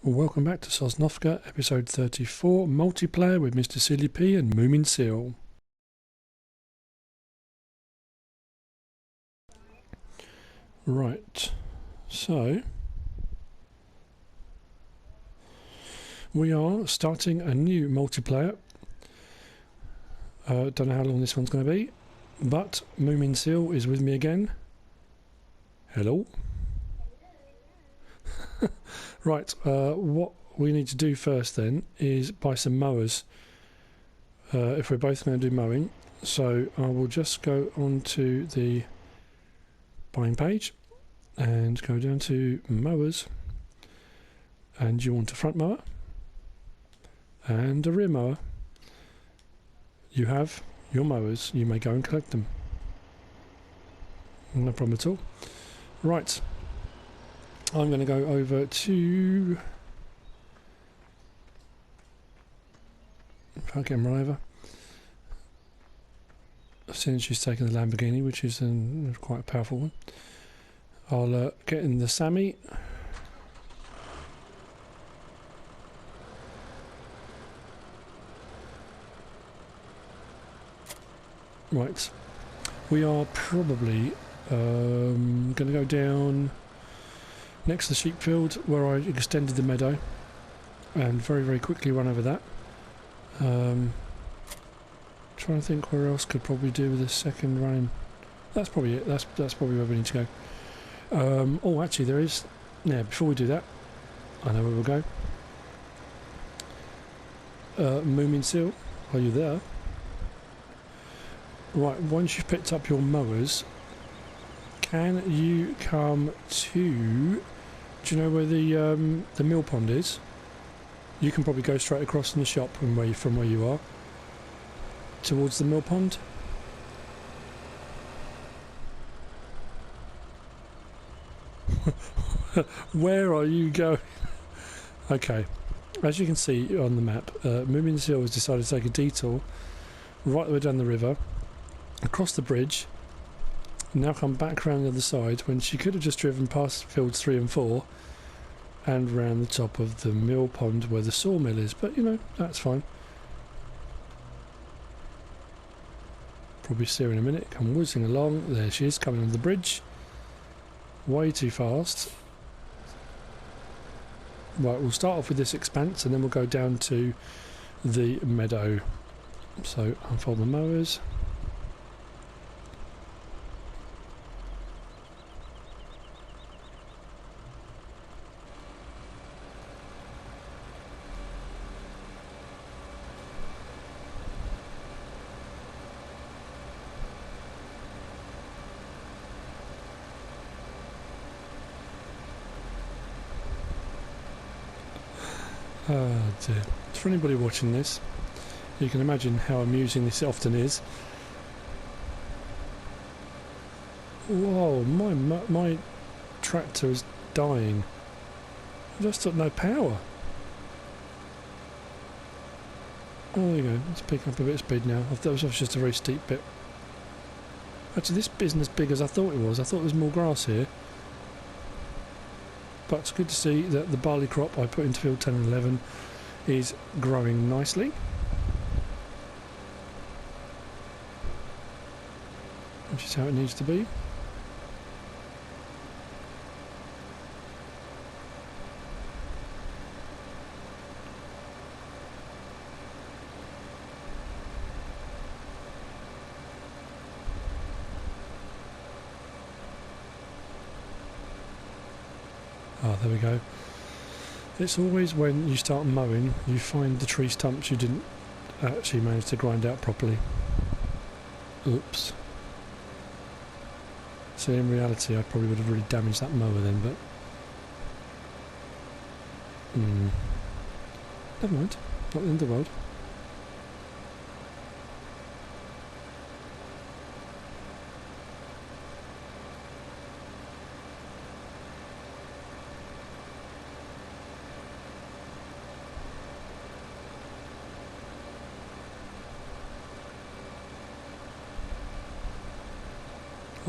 Welcome back to Sosnovka, episode 34, multiplayer with Mr. Silly P and Moomin Seal. Right, so we are starting a new multiplayer. Don't know how long this one's going to be, but Moomin Seal is with me again. Hello. Right, what we need to do first then is buy some mowers, if we're both going to do mowing. So I will just go on to the buying page and go down to mowers, and you want a front mower and a rear mower. You have your mowers, you may go and collect them. No problem at all. Right. I'm going to go over to... If I get him right over. Since she's taken the Lamborghini, which is quite a powerful one. I'll get in the Sammy. Right. We are probably going to go down next to the sheep field where I extended the meadow and very, very quickly run over that. Trying to think where else could probably do with a second run. That's probably it. That's probably where we need to go. Oh, actually there is... Yeah, before we do that, I know where we'll go. Moomin Seal, are you there? Right, once you've picked up your mowers, can you come to... Do you know where the mill pond is? You can probably go straight across in the shop from where you are towards the mill pond. Where are you going? Okay, as you can see on the map, Moomin Seal has decided to take a detour right the way down the river, across the bridge, now come back around the other side when she could have just driven past fields 3 and 4 and round the top of the mill pond where the sawmill is, but you know, that's fine. Probably see her in a minute, come whizzing along. There she is, coming on the bridge. Way too fast. Right, we'll start off with this expanse and then we'll go down to the meadow. So unfold the mowers. Oh dear. For anybody watching this, you can imagine how amusing this often is. Whoa, my tractor is dying. I've just got no power. Oh, there you go. Let's pick up a bit of speed now. That was just a very steep bit. Actually, this isn't as big as I thought it was. I thought there was more grass here. But it's good to see that the barley crop I put into field 10 and 11 is growing nicely. Which is how it needs to be. Ah, there we go. It's always when you start mowing, you find the tree stumps you didn't actually manage to grind out properly. Oops. So in reality I probably would have really damaged that mower then, but... Never mind. Not the end of the world.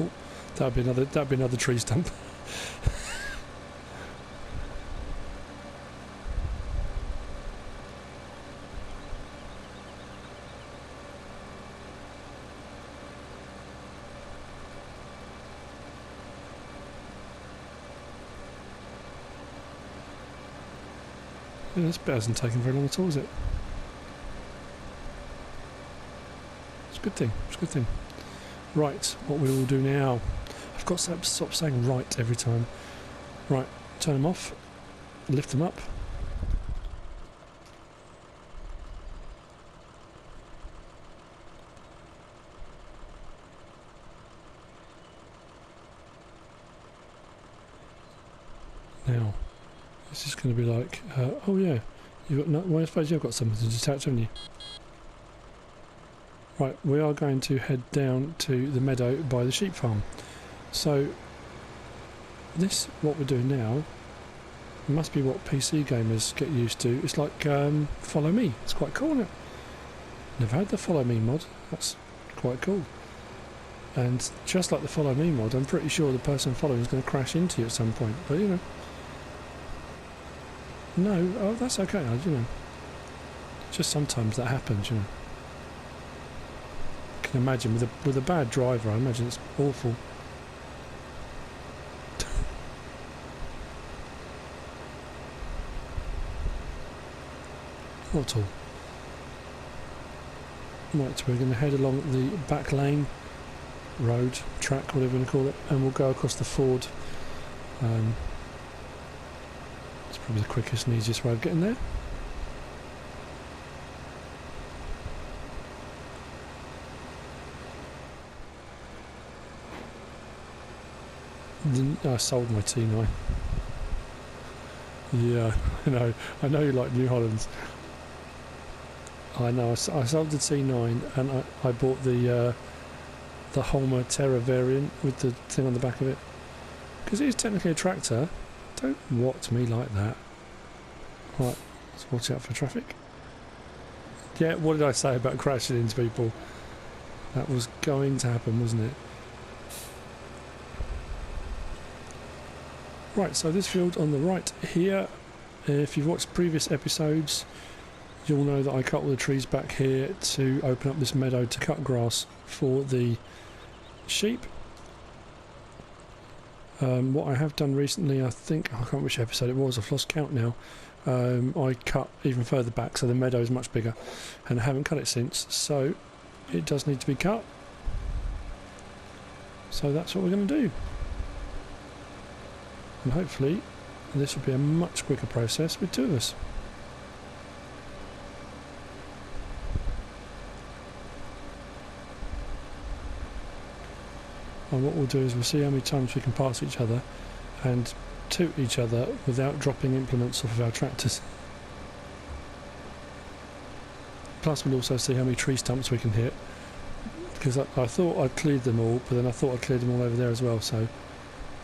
Oh, that'd be another tree stump. Yeah, this bit hasn't taken very long at all, is it? It's a good thing. It's a good thing. Right, what we will do now. I've got to stop saying right every time. Right, turn them off. Lift them up. Now, this is going to be like, oh yeah, you've got no, well, I suppose you've got something to detach, haven't you? Right, we are going to head down to the meadow by the sheep farm. So, this, what we're doing now, must be what PC gamers get used to. It's like, follow me. It's quite cool, isn't it? Never had the follow me mod. That's quite cool. And just like the follow me mod, I'm pretty sure the person following is going to crash into you at some point. But, you know. No, oh, that's okay, you know. Just sometimes that happens, you know. I can imagine with a bad driver, I imagine it's awful. Not at all. Right, we're going to head along the back lane, road, track, whatever you want to call it, and we'll go across the ford. It's probably the quickest and easiest way of getting there. I sold my T9. Yeah, I know you like New Hollands. I know, I sold the T9 and I bought the Holmer Terra variant with the thing on the back of it. Because it is technically a tractor. Don't watch me like that. Right, let's watch out for traffic. Yeah, what did I say about crashing into people? That was going to happen, wasn't it? Right, so this field on the right here, if you've watched previous episodes, you'll know that I cut all the trees back here to open up this meadow to cut grass for the sheep. What I have done recently, I think, I can't remember which episode it was, I've lost count now, I cut even further back, so the meadow is much bigger, and I haven't cut it since, so it does need to be cut. So that's what we're going to do. And hopefully this will be a much quicker process with two of us. And what we'll do is we'll see how many times we can pass each other and toot each other without dropping implements off of our tractors. Plus we'll also see how many tree stumps we can hit, because I thought I'd cleared them all, but then I thought I'd cleared them all over there as well, so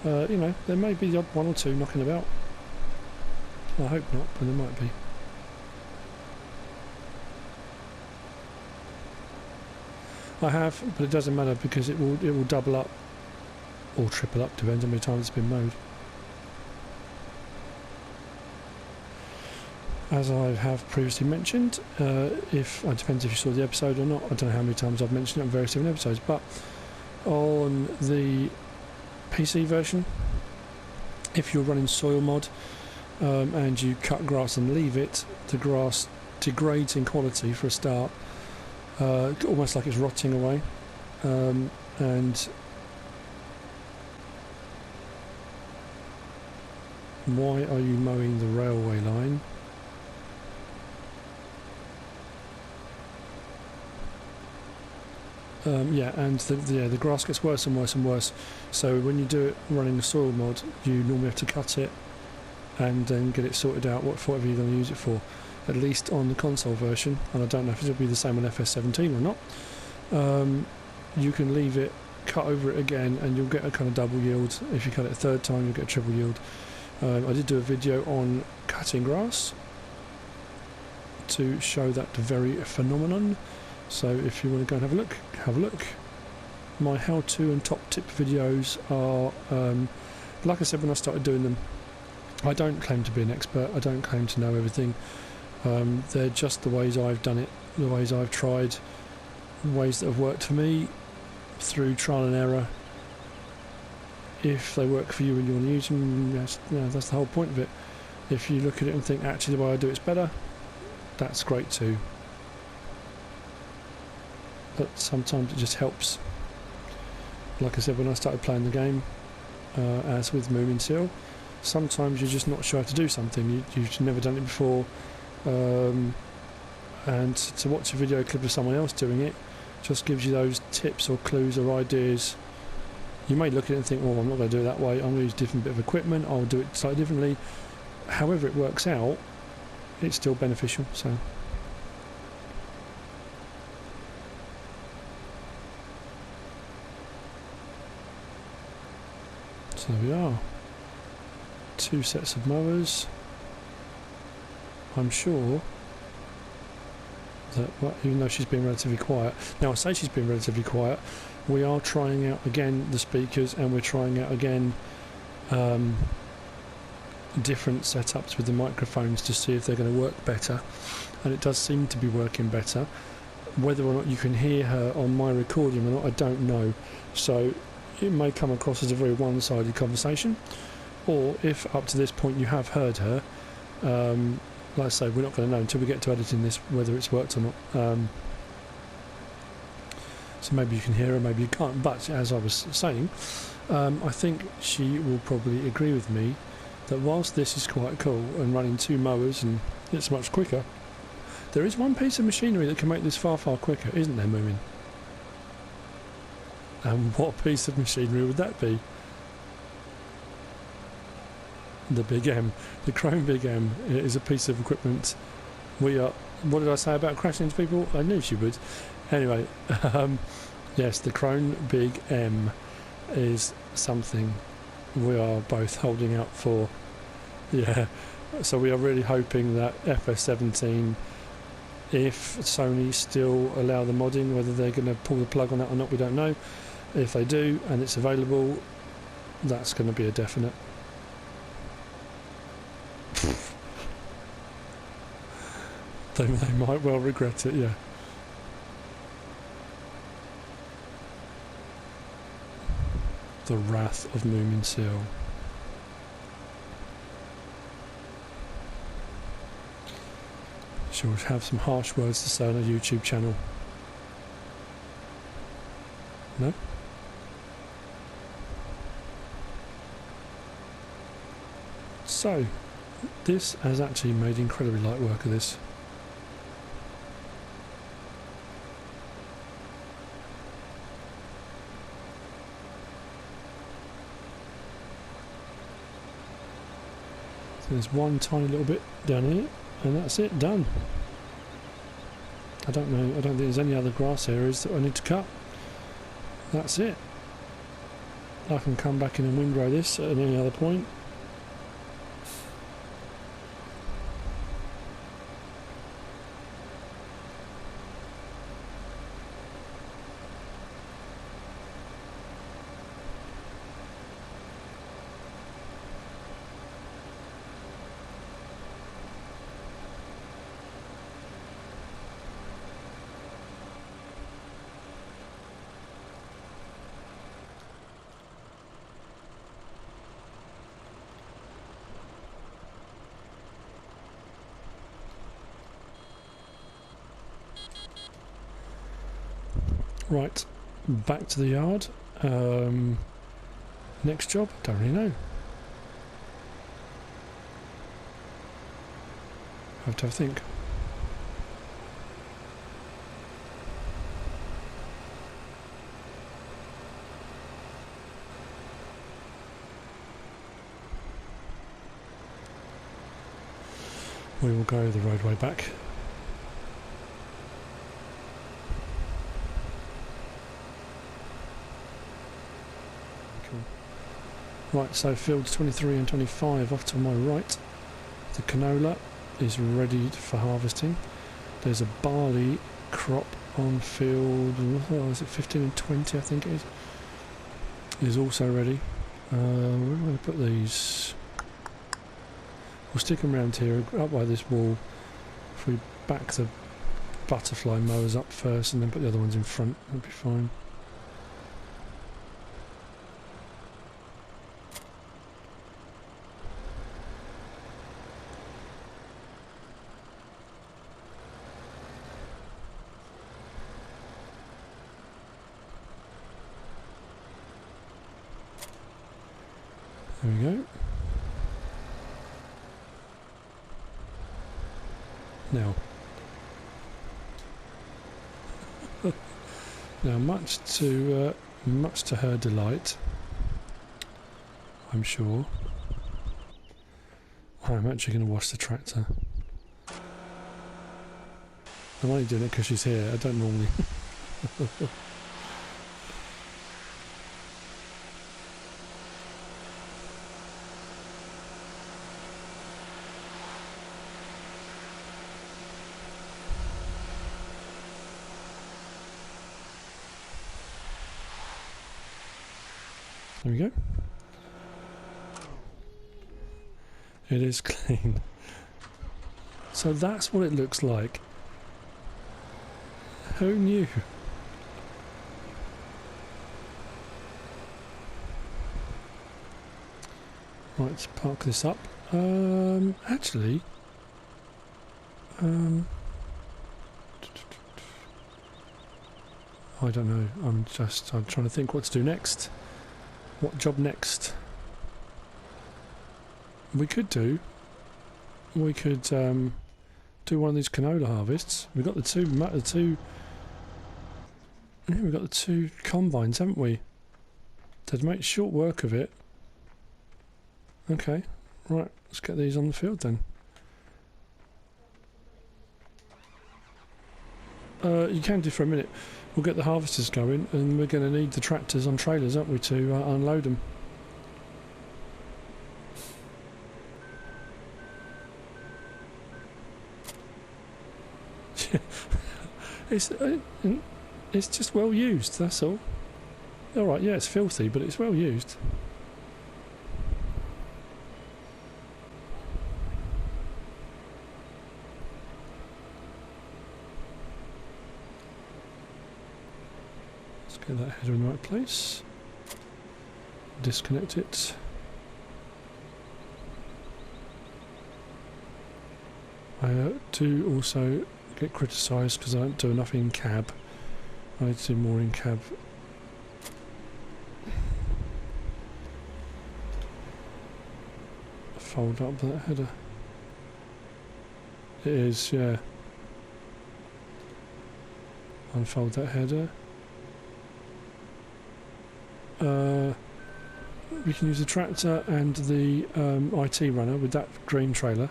you know, there may be the odd one or two knocking about. I hope not, but there might be. I have, but it doesn't matter because it will double up or triple up, depends on how many times it's been mowed. As I have previously mentioned, it depends if you saw the episode or not. I don't know how many times I've mentioned it on various different episodes, but on the PC version, if you're running soil mod and you cut grass and leave it, the grass degrades in quality for a start, almost like it's rotting away, and why are you mowing the railway line? Yeah, and the grass gets worse and worse and worse. So when you do it running a soil mod, you normally have to cut it and then get it sorted out for whatever you're going to use it for. At least on the console version, and I don't know if it'll be the same on FS17 or not. You can leave it, cut over it again, and you'll get a kind of double yield. If you cut it a third time, you'll get a triple yield. I did do a video on cutting grass to show that very phenomenon. So if you want to go and have a look, have a look. My how-to and top tip videos are, like I said when I started doing them, I don't claim to be an expert, I don't claim to know everything. They're just the ways I've done it, the ways I've tried, ways that have worked for me through trial and error. If they work for you and you want to use them, that's the whole point of it. If you look at it and think actually the way I do it's better, that's great too. But sometimes it just helps. Like I said, when I started playing the game, as with Moomin Seal, sometimes you're just not sure how to do something. You've never done it before, and to watch a video clip of someone else doing it just gives you those tips or clues or ideas. You may look at it and think, oh, I'm not going to do it that way, I'm going to use a different bit of equipment, I'll do it slightly differently. However it works out, it's still beneficial. So there we are. 2 sets of mowers. I'm sure that, well, even though she's been relatively quiet, now I say she's been relatively quiet, we are trying out again the speakers, and we're trying out again different setups with the microphones to see if they're going to work better, and it does seem to be working better. Whether or not you can hear her on my recording or not, I don't know, so it may come across as a very one-sided conversation, or if up to this point you have heard her, like I say, we're not going to know until we get to editing this whether it's worked or not. So maybe you can hear her, maybe you can't, but as I was saying, I think she will probably agree with me that whilst this is quite cool and running 2 mowers and it's much quicker, there is one piece of machinery that can make this far, far quicker, isn't there, Moomin? And what piece of machinery would that be? The Big M. The Chrome Big M is a piece of equipment. We are... What did I say about crashing into people? I knew she would. Anyway, yes, the Chrome Big M is something we are both holding out for. Yeah, so we are really hoping that FS17, if Sony still allow the modding, whether they're going to pull the plug on that or not, we don't know. If they do and it's available, that's going to be a definite. They might well regret it, yeah. The wrath of Moomin Seal. She'll have some harsh words to say on her YouTube channel. No? So, this has actually made incredibly light work of this. So there's one tiny little bit down here, and that's it, done. I don't know, I don't think there's any other grass areas that I need to cut. That's it. I can come back in and windrow this at any other point. Right, back to the yard. Next job, don't really know. Have to think. We will go the roadway back. Right, so fields 23 and 25 off to my right. The canola is ready for harvesting. There's a barley crop on field, oh, is it 15 and 20 I think it is also ready. Where am I going to put these? We'll stick them around here, up by this wall. If we back the butterfly mowers up first and then put the other ones in front, that'll be fine. There we go. Now, much to her delight, I'm sure, I'm actually going to wash the tractor. I'm only doing it because she's here. I don't normally. There we go. It is clean. So that's what it looks like. Who knew? Right, let's park this up. Actually, I don't know. I'm trying to think what to do next. What job next? We could do one of these canola harvests. We've got the two combines, haven't we? To make short work of it. Okay, right, let's get these on the field then. You can do for a minute. We'll get the harvesters going, and we're going to need the tractors on trailers, aren't we, to unload them. It's just well used, that's all. Alright, yeah, it's filthy, but it's well used. Let's get that header in the right place. Disconnect it. I do also get criticised because I don't do enough in cab. I need to do more in cab. Fold up that header. It is, yeah. Unfold that header. We can use the tractor and the IT runner with that green trailer.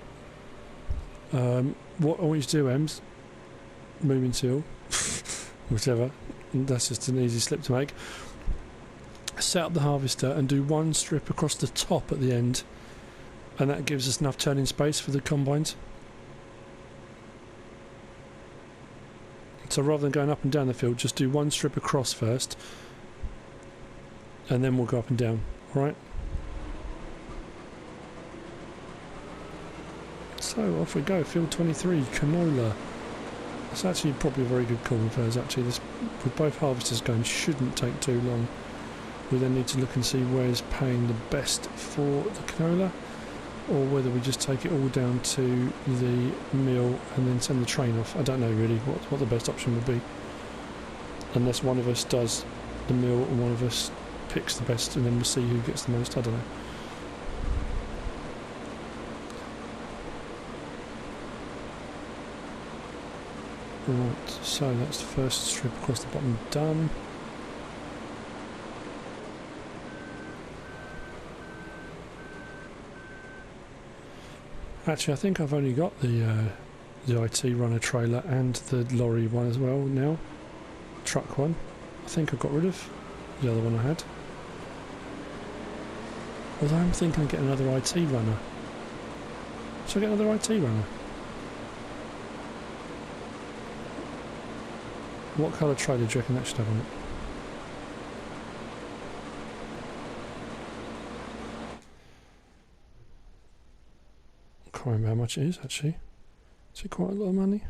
What I want you to do, Ems, moving seal, whichever, that's just an easy slip to make. Set up the harvester and do one strip across the top at the end, and that gives us enough turning space for the combines. So rather than going up and down the field, just do one strip across first, and then we'll go up and down, alright? So off we go, field 23, canola. It's actually probably a very good call of hers actually. This, with both harvesters going, shouldn't take too long. We then need to look and see where's paying the best for the canola, or whether we just take it all down to the mill and then send the train off. I don't know really what the best option would be. Unless one of us does the mill and one of us picks the best, and then we'll see who gets the most, I don't know. Right, so that's the first strip across the bottom done. Actually, I think I've only got the IT runner trailer and the lorry one as well now. Truck one. I think I got rid of the other one I had. Although I'm thinking of getting another IT runner. Should I get another IT runner? What colour trailer do you reckon that should have on it? I can't remember how much it is actually. Is it quite a lot of money?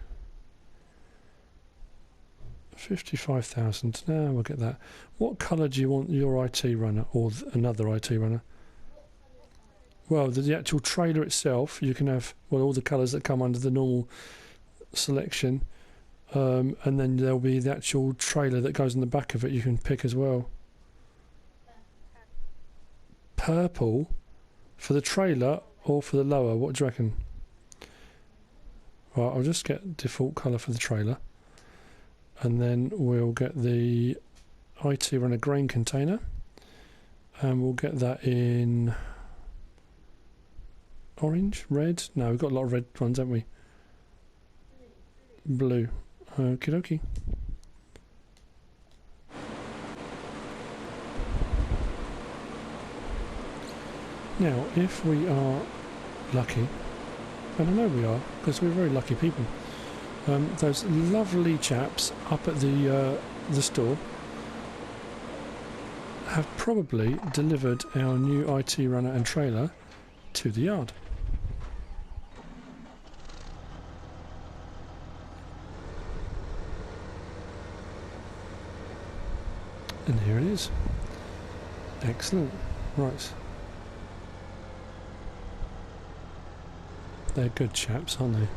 55,000. Now we'll get that. What colour do you want your IT runner, or another IT runner? Well, the actual trailer itself, you can have all the colours that come under the normal selection. And then there'll be the actual trailer that goes in the back of it you can pick as well. Purple? For the trailer or for the lower, what do you reckon? Right, I'll just get default colour for the trailer. And then we'll get the IT runner grain container. And we'll get that in orange, red. No, we've got a lot of red ones, haven't we? Blue. Okie dokie. Now, if we are lucky, and I know we are, because we're very lucky people, those lovely chaps up at the store have probably delivered our new IT runner and trailer to the yard. And here it is. Excellent. Right. They're good chaps, aren't they?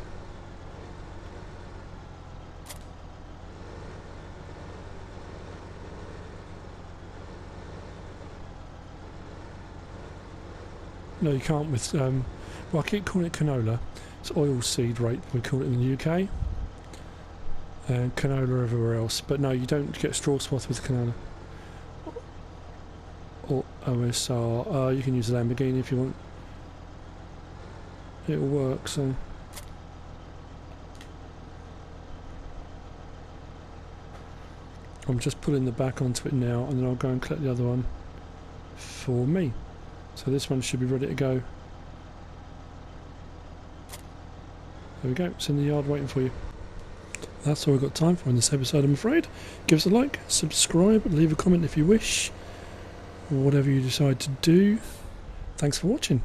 No, you can't with, well, I keep calling it canola. It's oilseed rape, we call it in the UK. And canola everywhere else. But no, you don't get straw swath with canola. Or OSR. You can use the Lamborghini if you want. It'll work, so... I'm just pulling the back onto it now, and then I'll go and collect the other one for me. So this one should be ready to go. There we go, it's in the yard waiting for you. That's all we've got time for in this episode, I'm afraid. Give us a like, subscribe, leave a comment if you wish. Whatever you decide to do. Thanks for watching.